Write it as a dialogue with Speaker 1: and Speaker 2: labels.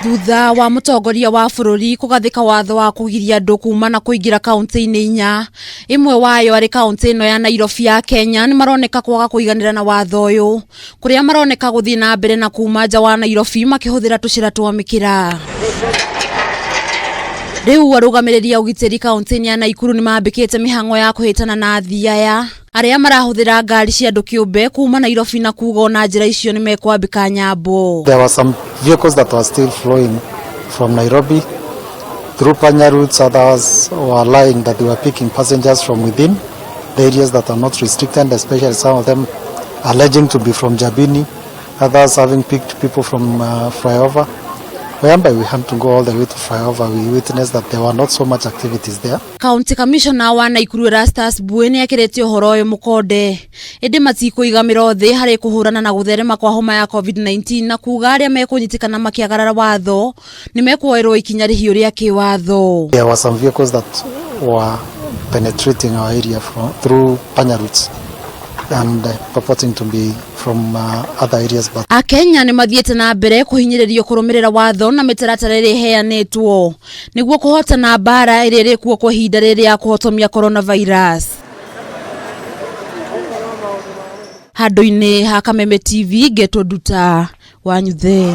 Speaker 1: Thutha wa mutongoria wa bururi kugathika watho wa kugiria andu kuma na kuingira kaunti-ini 4 imwe wayo ari kaunti ino ya Nairobi ya Kenya ni maroneka kwaga kuiganira na watho uyu kuria maroneka guthii na mbere na kuma nja wa Nairobi makihuthira tucira twa mikira. Riu arugamireria ugitiri kaunti-ini ya Naikuru ni mambikite mihango ya kuhitana na athiaya aria marahuthira ngari cia andu kiumbe kuma Nairobi na kuga na njira icio ni mekwambika nyambo.
Speaker 2: There were some vehicles that were still flowing from Nairobi through Panya routes. Others were lying that they were picking passengers from within the areas that are not restricted, especially some of them alleging to be from Jabini, others having picked people from flyover. Whereby we had to go all the way to flyover, we witnessed that there were not so much activities there.
Speaker 1: County Commissioner wa Naikuru Erastus Buene akirete uhoro uyu mukonde indi matikuigamira thi hari kuhurana na gutherema kwa homa ya COVID-19 na kuga aria mekunyitikana makiagarara watho ni mekuoerwo ikinya rihiu ria kiwatho.
Speaker 2: There were some vehicles that were penetrating our area through Panya routes and purporting to be from other areas. But
Speaker 1: Akenya ni mathiete na mbere kuhinyiririo kurumirira watho na mitaratara iri heanetwo niguo kuhotana bara iri iri kuo kwa hinda riri ya kuhotomia coronavirus. Handu-ini ha Kameme TV Geto Duta Wanyuthe.